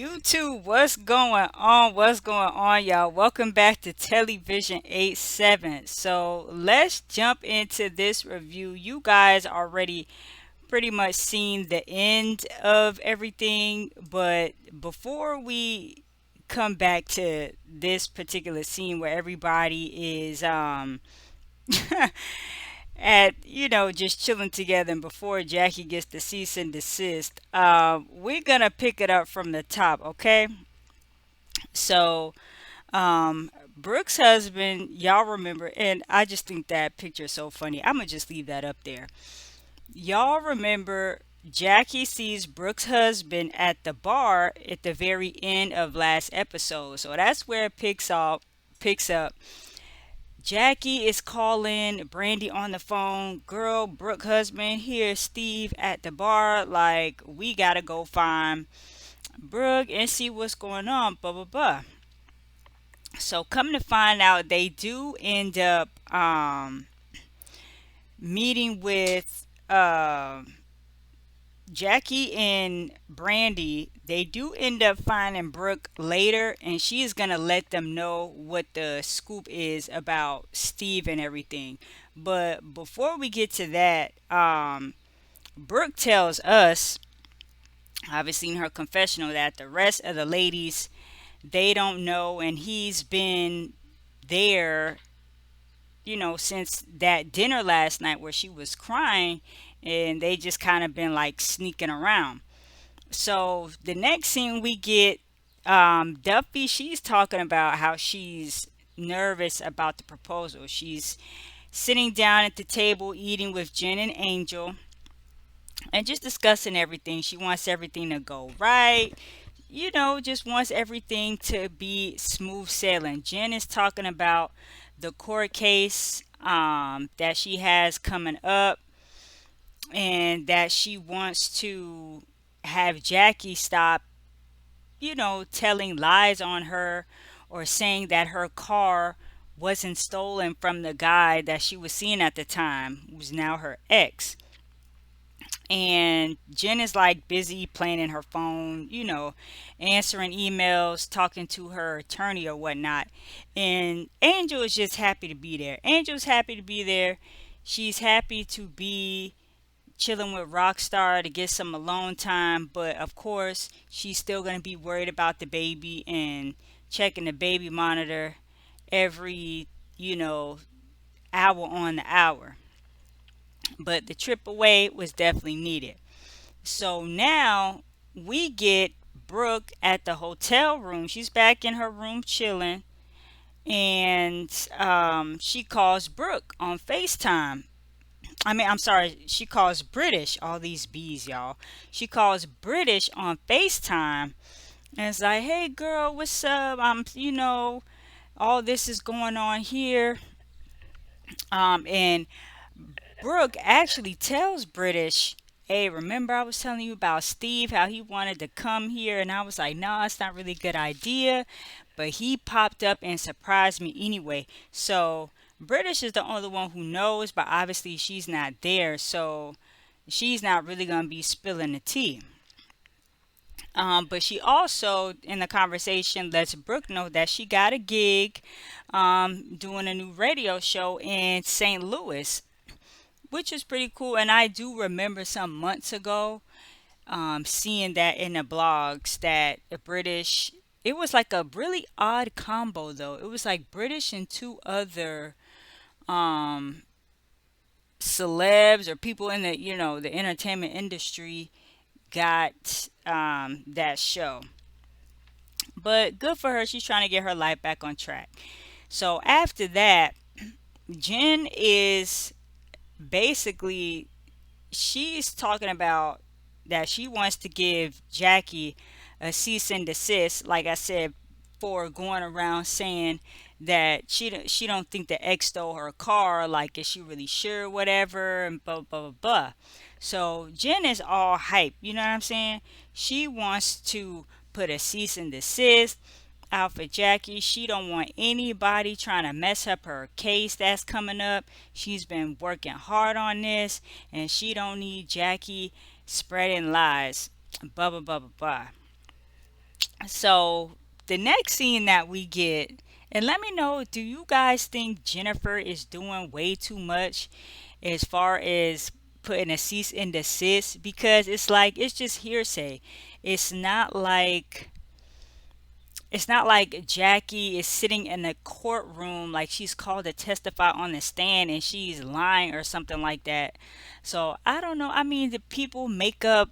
YouTube, what's going on? What's going on, y'all? Welcome back to TelliVision87. So let's jump into this review. You guys already pretty much seen the end of everything, but before we come back to this particular scene where everybody is at just chilling together, and before Jackie gets the cease and desist, we're gonna pick it up from the top, okay? So Brooke's husband, y'all remember, and I just think that picture is so funny. I'm gonna just leave that up there. Y'all remember Jackie sees Brooke's husband at the bar at the very end of last episode. So that's where it picks up. Jackie is calling Brandy on the phone. Girl, Brooke husband, here Steve at the bar. Like, we gotta go find Brooke and see what's going on. Blah blah blah. So come to find out, they do end up meeting with Jackie and Brandy. They do end up finding Brooke later, and she is gonna let them know what the scoop is about Steve and everything. But before we get to that, Brooke tells us, obviously in her confessional, that the rest of the ladies, they don't know, and he's been there, since that dinner last night where she was crying, and they just kind of been like sneaking around. So the next scene we get, Duffy, she's talking about how she's nervous about the proposal. She's sitting down at the table eating with Jen and Angel and just discussing everything. She wants everything to go right, just wants everything to be smooth sailing. Jen is talking about the court case that she has coming up, and that she wants to have Jackie stop, telling lies on her, or saying that her car wasn't stolen from the guy that she was seeing at the time, who's now her ex. And Jen is like busy playing in her phone, answering emails, talking to her attorney or whatnot. And Angel is just happy to be there. Angel's happy to be there. She's happy to be chilling with Rockstar to get some alone time, but of course, she's still going to be worried about the baby and checking the baby monitor every, you know, hour on the hour. But the trip away was definitely needed. So now we get Brooke at the hotel room. She's back in her room chilling, and she calls Brooke on FaceTime. I'm sorry, she calls British, all these B's, y'all. She calls British on FaceTime, and it's like, hey girl, what's up? All this is going on here. And Brooke actually tells British, hey, remember I was telling you about Steve, how he wanted to come here? And I was like, no, it's not really a good idea. But he popped up and surprised me anyway. So British is the only one who knows, but obviously she's not there. So she's not really going to be spilling the tea. But she also, in the conversation, lets Brooke know that she got a gig doing a new radio show in St. Louis, which is pretty cool. And I do remember some months ago seeing that in the blogs that the British, it was like a really odd combo though. It was like British and two other um, celebs or people in the, the entertainment industry got that show. But good for her. She's trying to get her life back on track. So after that, Jen is basically, she's talking about that she wants to give Jackie a cease and desist, like I said, for going around saying that she don't think the ex stole her car, like is she really sure, whatever, and blah blah blah blah. So Jen is all hype, you know what I'm saying? She wants to put a cease and desist out for Jackie. She don't want anybody trying to mess up her case that's coming up. She's been working hard on this, and she don't need Jackie spreading lies. Blah blah blah blah blah. So the next scene that we get, and let me know, do you guys think Jennifer is doing way too much as far as putting a cease and desist? Because it's like it's just hearsay. It's not like it's not like Jackie is sitting in a courtroom like she's called to testify on the stand and she's lying or something like that. So I don't know. I mean, the people make up,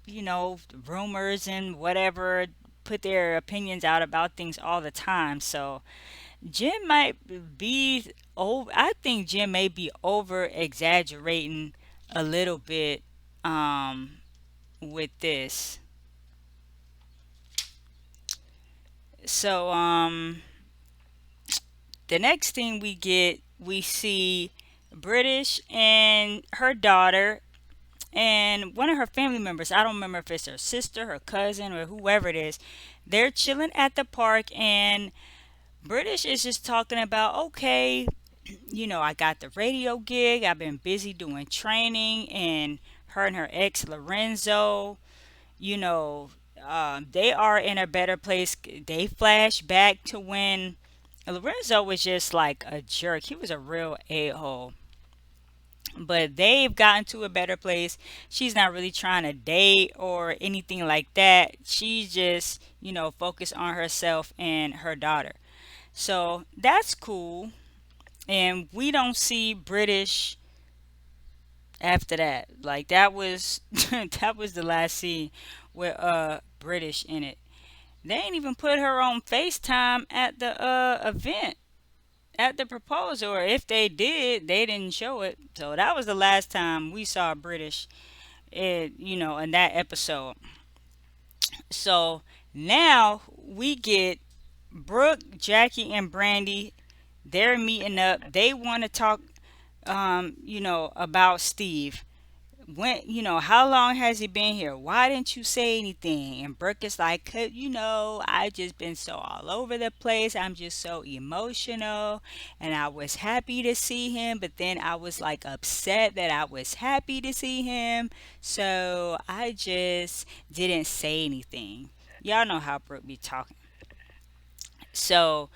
rumors and whatever, put their opinions out about things all the time. So Jim might be over. I think Jim may be over exaggerating a little bit with this. So the next thing we get, we see British and her daughter and one of her family members. I don't remember if it's her sister, her cousin, or whoever it is. They're chilling at the park, and British is just talking about, okay, I got the radio gig. I've been busy doing training, and her and her ex Lorenzo, you know, they are in a better place. They flash back to when Lorenzo was just like a jerk. He was a real a-hole. But they've gotten to a better place. She's not really trying to date or anything like that. She's just, focused on herself and her daughter. So that's cool. And we don't see British after that. Like that was that was the last scene with British in it. They ain't even put her on FaceTime at the event, at the proposal, or if they did, they didn't show it. So that was the last time we saw British in that episode. So now we get Brooke, Jackie, and Brandy. They're meeting up. They want to talk about Steve. When, how long has he been here? Why didn't you say anything? And Brooke is like, "'Cause, I just been so all over the place. I'm just so emotional. And I was happy to see him, but then I was like upset that I was happy to see him. So I just didn't say anything." Y'all know how Brooke be talking. So,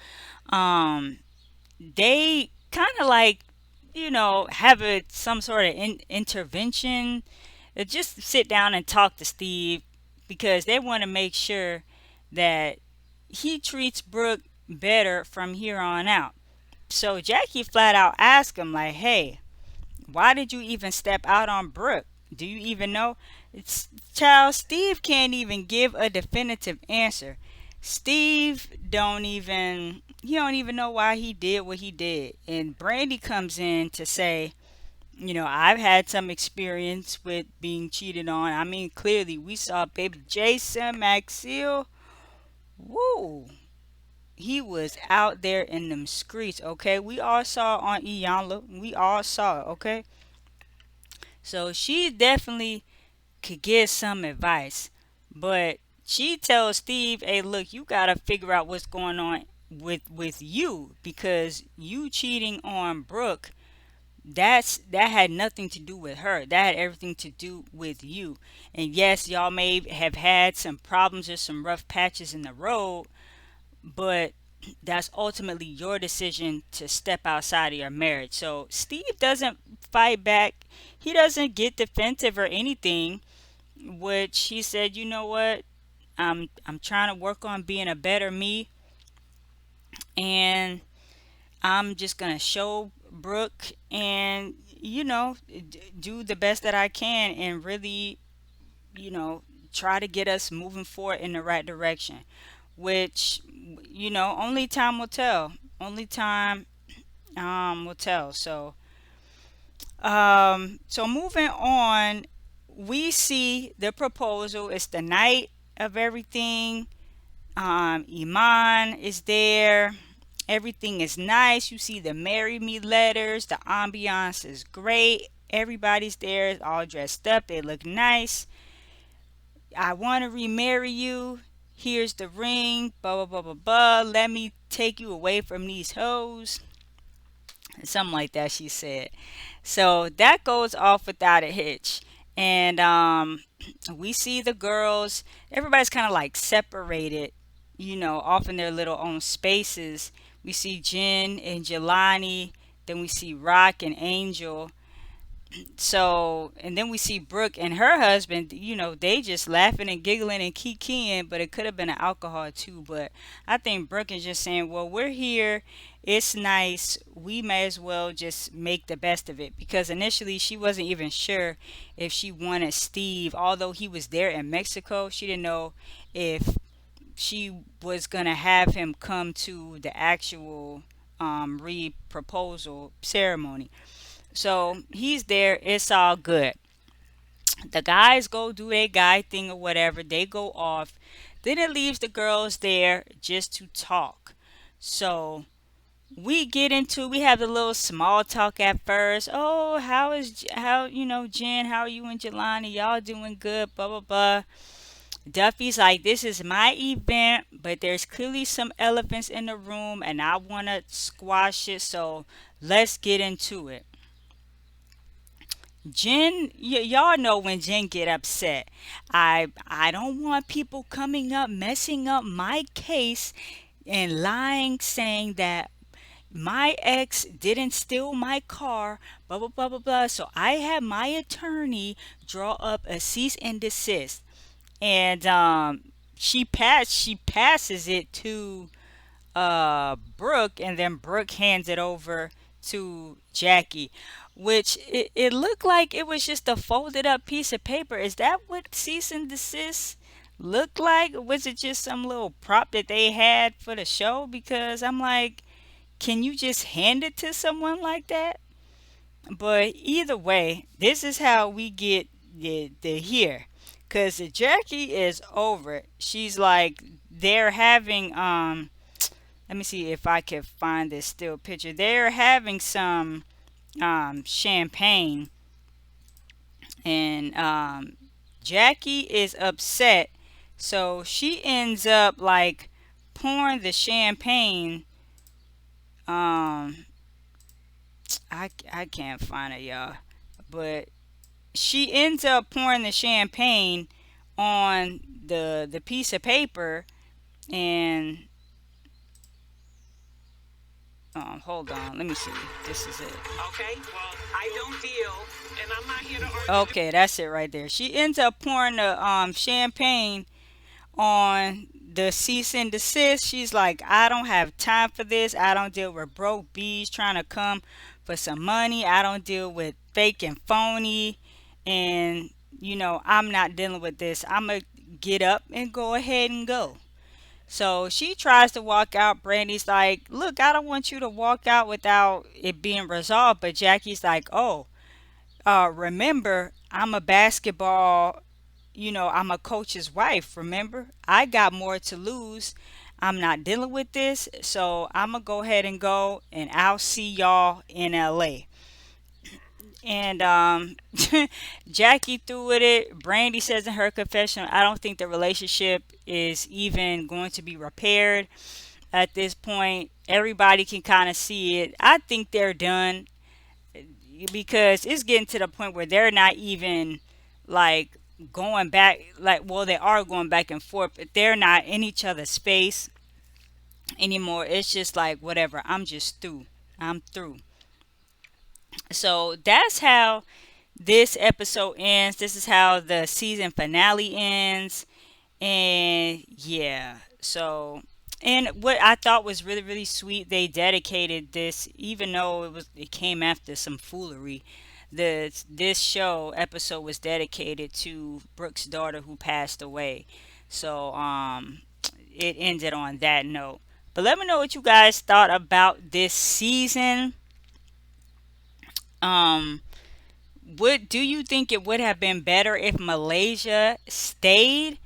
um, they kind of like have some sort of intervention, just sit down and talk to Steve because they want to make sure that he treats Brooke better from here on out. So Jackie flat out asked him like, "Hey, why did you even step out on Brooke? Do you even know?" It's, child, Steve can't even give a definitive answer. Steve don't even know why he did what he did. And Brandy comes in to say, "I've had some experience with being cheated on. I mean, clearly we saw baby Jason Maxill. Woo. He was out there in them streets, okay? We all saw on Iyanla. We all saw it, okay? So she definitely could give some advice. But she tells Steve, "Hey, look, you gotta figure out what's going on with you because you cheating on Brooke, that had nothing to do with her. That had everything to do with you. And yes, y'all may have had some problems or some rough patches in the road, but that's ultimately your decision to step outside of your marriage." So Steve doesn't fight back. He doesn't get defensive or anything, which he said, "You know what? I'm trying to work on being a better me, and I'm just gonna show Brooke and do the best that I can and really you know try to get us moving forward in the right direction." Which only time will tell. Only time will tell. So moving on, we see the proposal. It's the night of everything. Iman is there. Everything is nice. You see the marry me letters. The ambiance is great. Everybody's there, it's all dressed up. They look nice. "I want to remarry you. Here's the ring. Blah, blah, blah, blah, blah. Let me take you away from these hoes." Something like that, she said. So that goes off without a hitch. And we see the girls, everybody's kind of like separated, off in their little own spaces. We see Jen and Jelani, then we see Rock and Angel. So, and then we see Brooke and her husband, they just laughing and giggling and kikiing, but it could have been an alcohol too. But I think Brooke is just saying, well, we're here. It's nice. We may as well just make the best of it, because initially she wasn't even sure if she wanted Steve, although he was there in Mexico. She didn't know if she was going to have him come to the actual re-proposal ceremony. So he's there. It's all good. The guys go do their guy thing or whatever. They go off. Then it leaves the girls there just to talk. So we have a little small talk at first. Oh, Jen, how are you and Jelani? Y'all doing good, blah blah blah. Duffy's like, this is my event, but there's clearly some elephants in the room and I wanna squash it, so let's get into it. Y'all know when Jen get upset. I don't want people coming up messing up my case and lying, saying that my ex didn't steal my car, blah blah blah blah blah. So I had my attorney draw up a cease and desist, and she passes it to Brooke, and then Brooke hands it over to Jackie, which it looked like it was just a folded up piece of paper. Is that what cease and desist looked like? Or was it just some little prop that they had for the show? Because I'm like, can you just hand it to someone like that? But either way, this is how we get the here. Cause the Jackie is over it. She's like, they're having let me see if I can find this still picture. They're having some champagne, and Jackie is upset, so she ends up like pouring the champagne. Um, I can't find it, y'all, but she ends up pouring the champagne on the piece of paper, and hold on, let me see. This is it. Okay, well, I don't deal, and I'm not here to argue. Okay, that's it right there. She ends up pouring the champagne on the cease and desist. She's like, I don't have time for this. I don't deal with broke bees trying to come for some money. I don't deal with fake and phony. And, I'm not dealing with this. I'm going to get up and go ahead and go. So she tries to walk out. Brandy's like, look, I don't want you to walk out without it being resolved. But Jackie's like, oh, remember, I'm a basketball, I'm a coach's wife. Remember, I got more to lose. I'm not dealing with this. So I'm going to go ahead and go, and I'll see y'all in LA. And Jackie threw with it. Brandy says in her confession, I don't think the relationship is even going to be repaired at this point. Everybody can kind of see it. I think they're done, because it's getting to the point where they're not even like going back. Like, well, they are going back and forth, but they're not in each other's space anymore. It's just like, whatever. I'm just through. I'm through. So that's how this episode ends. This is how the season finale ends. And yeah, so, and what I thought was really really sweet, they dedicated this, even though it came after some foolery. This show episode was dedicated to Brooke's daughter who passed away. So it ended on that note. But let me know what you guys thought about this season. Um what do you think it would have been better if Malaysia stayed,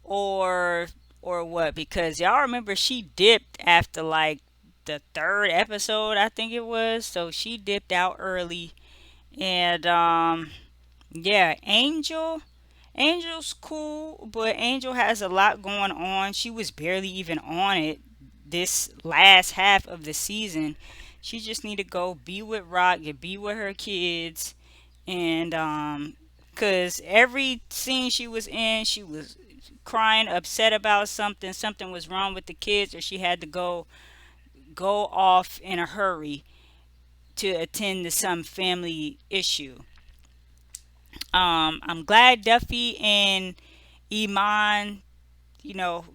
or what? Because y'all remember she dipped after like the third episode, I think it was. So she dipped out early. And yeah, Angel's cool, but Angel has a lot going on. She was barely even on it this last half of the season. She just need to go be with Rock and be with her kids, and because every scene she was in, she was crying, upset about something. Something was wrong with the kids, or she had to go off in a hurry to attend to some family issue. I'm glad Duffy and Iman,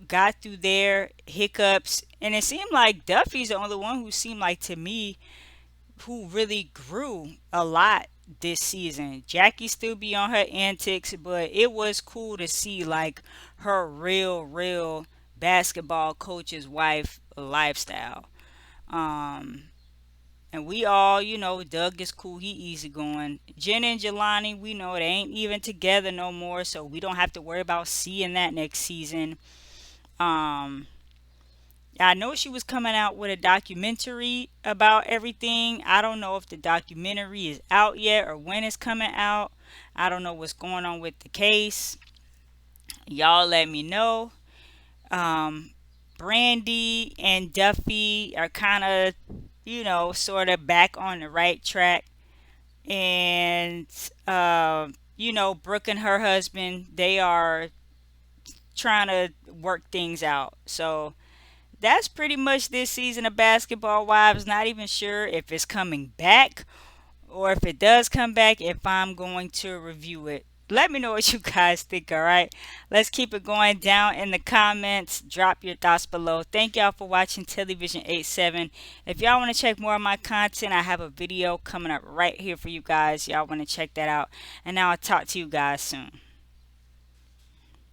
got through their hiccups, and it seemed like Duffy's the only one who seemed like to me who really grew a lot this season. Jackie still be on her antics, but it was cool to see like her real basketball coach's wife lifestyle. Um, and we all, Doug is cool. He easygoing. Jen and Jelani, we know they ain't even together no more, so we don't have to worry about seeing that next season. Um, I know she was coming out with a documentary about everything. I don't know if the documentary is out yet or when it's coming out. I don't know what's going on with the case. Y'all let me know. Um, Brandy and Duffy are kind of, sort of back on the right track. And, Brooke and her husband, they are trying to work things out. So that's pretty much this season of Basketball Wives. Not even sure if it's coming back, or if it does come back, if I'm going to review it. Let me know what you guys think, all right? Let's keep it going down in the comments. Drop your thoughts below. Thank y'all for watching TelliVision87. If y'all want to check more of my content, I have a video coming up right here for you guys. Y'all want to check that out. And now I'll talk to you guys soon.